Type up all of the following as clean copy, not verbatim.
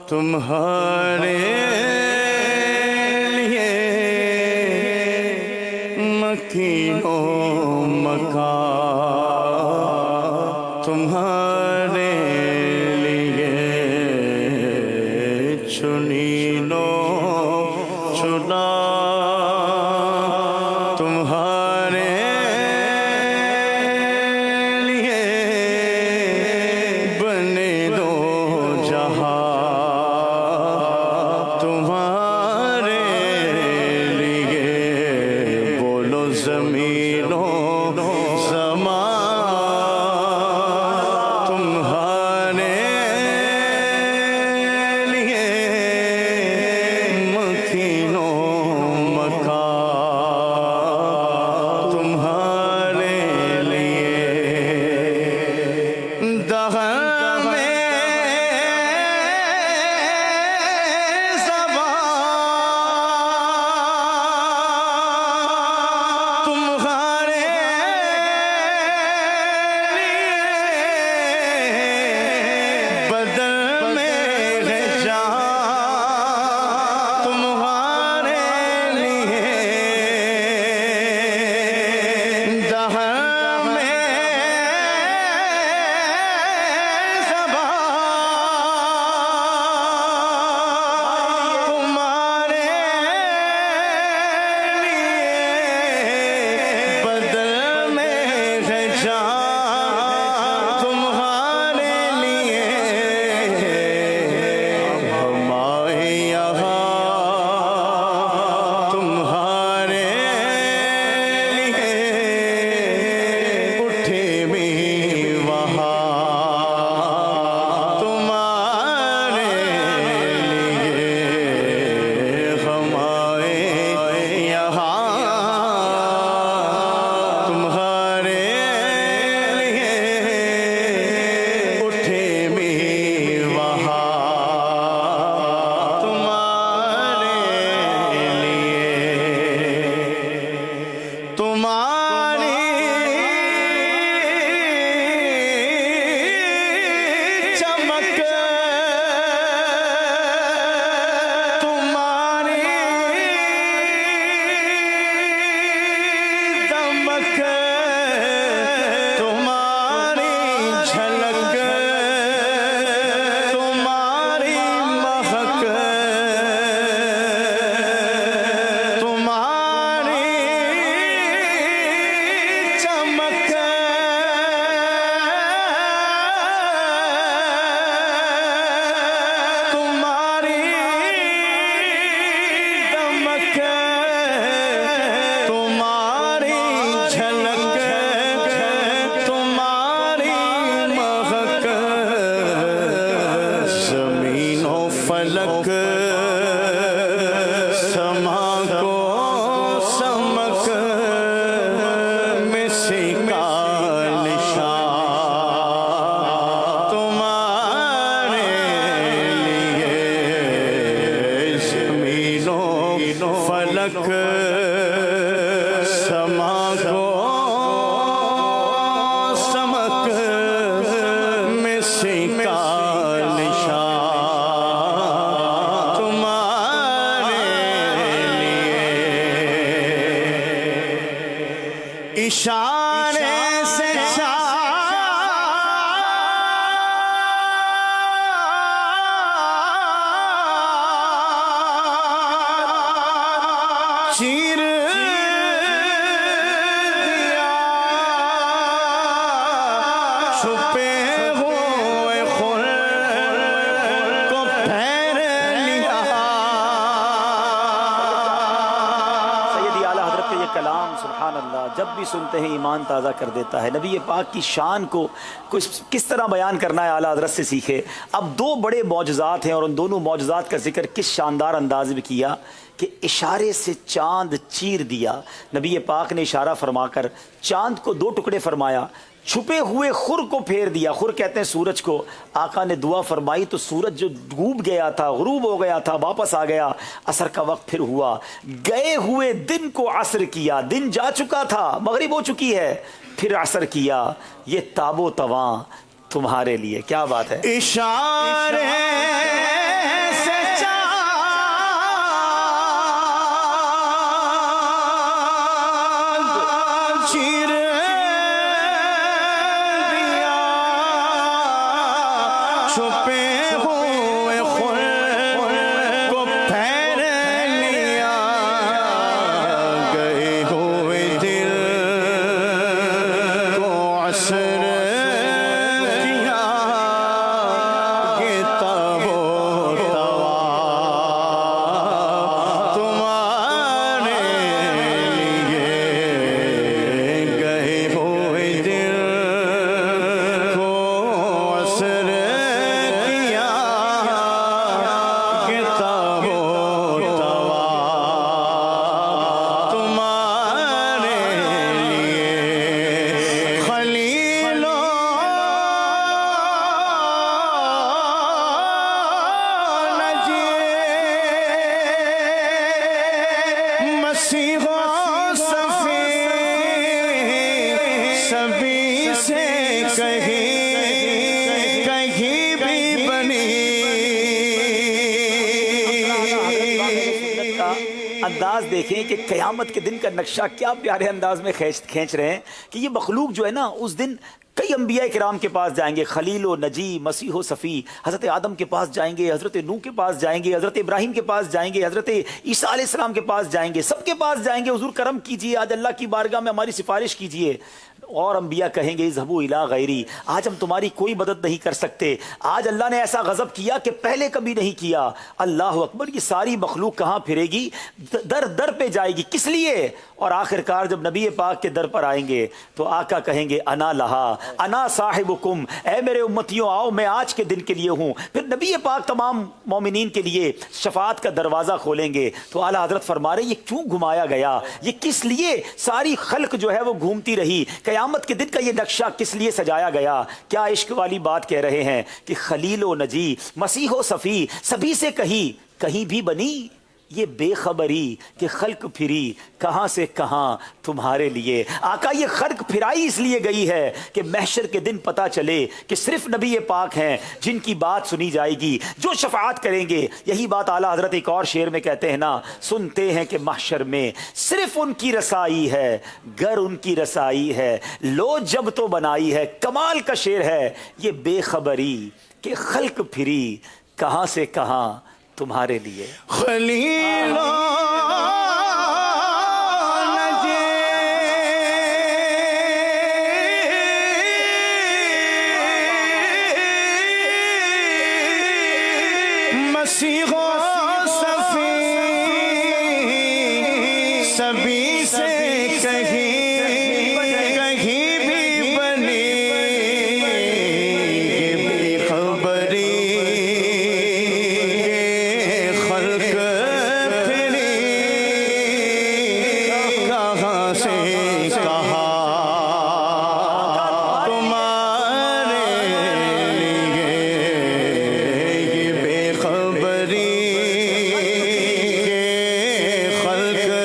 तुम्हारे लिए मकीनो मका, तुम्हारे लिए चुनीनो चुना, तुम्हारे लिए बने दो जहां, तुम्हारे लिए बोलो ज़मीनो ज़मा, तुम्हारे लिए मकीनो मका, तुम्हारे लिए दहर में ज़बां, तुम्हारे फलक समा को समक में सिका निशान तुम्हारे लिए इशारे से चीर दिया छुपे हुए खुल को फेर लिया। सैयदी आला हज़रत का ये कलाम सुभान अल्लाह जब भी सुनते हैं ईमान ताज़ा कर देता है। नबी पाक की शान को कुछ किस तरह बयान करना है आला हज़रत से सीखे। अब दो बड़े मौजज़ात हैं और उन दोनों मौजज़ात का जिक्र किस शानदार अंदाज में किया कि इशारे से चांद चीर दिया। नबी पाक ने इशारा फरमाकर चांद को दो टुकड़े फरमाया, छुपे हुए खुर को फेर दिया। खुर कहते हैं सूरज को। आका ने दुआ फरमाई तो सूरज जो डूब गया था, गुरूब हो गया था, वापस आ गया। असर का वक्त फिर हुआ। गए हुए दिन को असर किया। दिन जा चुका था, मगरिब हो चुकी है, फिर असर किया। ये ताबो तवा तुम्हारे लिए। क्या बात है। इशारे से चीर दिया छुपे हुए खुल को फेर लिया। गए हुए दिल को असर किया। ये तबो तवा तुम्हारे लिए गए हुए दिल को असर किया। ये तबो तवा तुम्हारे लिए खलीलो नजी मसीहो सफी सभी से कहीं कहीं भी बनी। का अंदाज देखें कि क़यामत के दिन का नक्शा क्या प्यारे अंदाज में खींच रहे हैं कि ये मखलूक जो है ना उस दिन कई अंबिया किराम के पास जाएंगे। खलील व नजी मसीह व सफ़ी हज़रत आदम के पास जाएंगे, हज़रत नूह के पास जाएंगे, हज़रत इब्राहिम के पास जाएंगे, हज़रत ईसा अलैहिस्सलाम के पास जाएंगे, सबके पास जाएंगे। हुजूर करम कीजिए, आज अल्लाह की बारगाह में हमारी सिफारिश कीजिए। और अंबिया कहेंगे इज़हबू इला गैरी, आज हम तुम्हारी कोई मदद नहीं कर सकते। आज अल्लाह ने ऐसा गज़ब किया कि पहले कभी नहीं किया। अल्लाह अकबर। ये सारी मखलूक कहाँ फिरेगी, दर दर पे जाएगी। किस लिए? और आखिरकार जब नबी पाक के दर पर आएंगे तो आका कहेंगे अना लहा अना साहिबुकुम, ऐ मेरे उम्मतियों आओ, मैं आज के दिन के लिए हूँ। फिर नबी पाक तमाम मोमिनीन के लिए शफात का दरवाज़ा खोलेंगे। तो आला हज़रत फरमा रहे ये क्यों घुमाया गया, ये किस लिए सारी खल्क जो है वो घूमती रही, क़यामत के दिन का ये नक्शा किस लिए सजाया गया। क्या इश्क वाली बात कह रहे हैं कि खलील व नजी मसीह व सफ़ी सभी से कहीं भी बनी। ये बेखबरी कि खल्क फिरी कहाँ से कहाँ तुम्हारे लिए। आका ये खल्क फिराई इसलिए गई है कि महशर के दिन पता चले कि सिर्फ नबी पाक हैं जिनकी बात सुनी जाएगी, जो शफाअत करेंगे। यही बात आला हज़रत एक और शेर में कहते हैं ना, सुनते हैं कि महशर में सिर्फ उनकी रसाई है, गर उनकी रसाई है, लो जब तो बनाई है। कमाल का शेर है ये बेखबरी कि खल्क फिरी कहाँ से कहाँ तुम्हारे लिए। खलीलो नजी मसीहो सफ़ी सभी से कहीं भी बनी। ये बेखबरी खल्क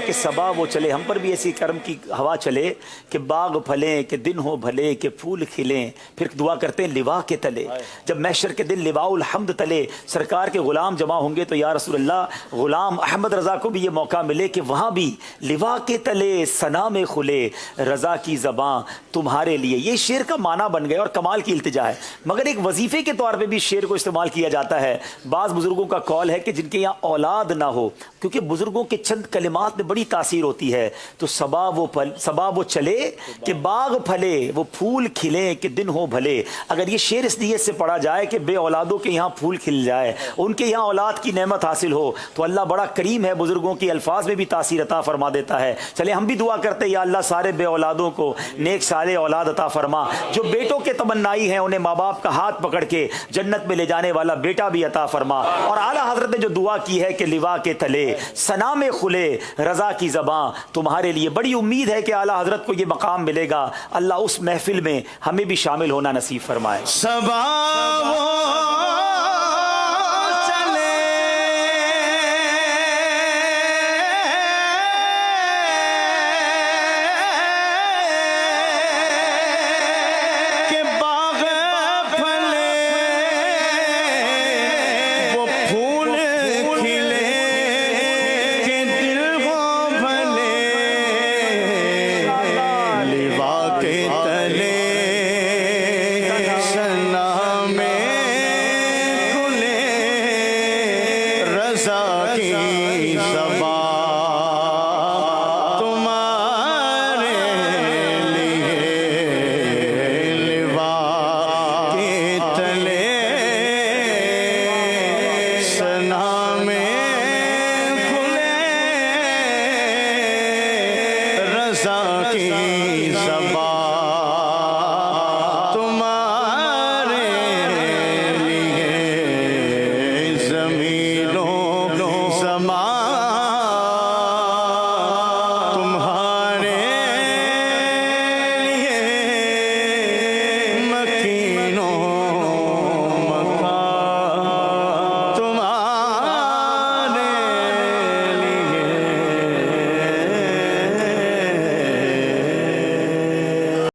कि सबा वो चले, हम पर भी ऐसी कर्म की हवा चले कि बाग फलें, कि दिन हो भले, कि फूल खिलें। फिर दुआ करते हैं लिवा के तले, जब महशर के दिन लिवाउल हम्द तले सरकार के गुलाम जमा होंगे तो या रसूल अल्लाह गुलाम अहमद रज़ा को भी ये मौका मिले कि वहाँ भी लिवा के तले सना में खुले रज़ा की ज़बां तुम्हारे लिए। ये शेर का माना बन गया और कमाल की इल्तिजा है, मगर एक वजीफ़े के तौर पे भी शेर को इस्तेमाल किया जाता है। बाज़ बुज़ुर्गों का कौल है कि जिनके यहाँ औलाद ना हो, क्योंकि बुज़ुर्गों के चंद कलिमात में बड़ी तासीर होती है, तो सबा वो चले कि बाग फले, वो फूल खिले कि दिन हो भले। अगर ये शेर इस नीयत से पढ़ा जाए कि बे औलादों के यहाँ फूल खिल जाए, उनके यहाँ औलाद की नेमत हासिल हो, तो अल्लाह बड़ा करीम है, बुज़ुर्गों की अल्फाज में भी तासीर अता फरमा देता है। चले हम भी दुआ करते हैं, या अल्लाह सारे बे औलादों को नेक साले औलाद अता फरमा, जो बेटों के तमन्नाई हैं उन्हें माँ बाप का हाथ पकड़ के जन्नत में ले जाने वाला बेटा भी अता फरमा। और आला हज़रत ने जो दुआ की है कि लिवा के तले सना में खुले रज़ा की ज़बां तुम्हारे लिए, बड़ी उम्मीद है कि आला हज़रत को ये मकाम मिलेगा। अल्लाह उस महफिल में हमें भी शामिल होना नसीब फरमाए। सबा वो चले कि बाग फले, वो फूल खिले कि दिल हो भले लिवा के तले सना में खुले रज़ा की ज़बां तुम्हारे लिए लिवा के तले सना में खुले रज़ा की ज़बां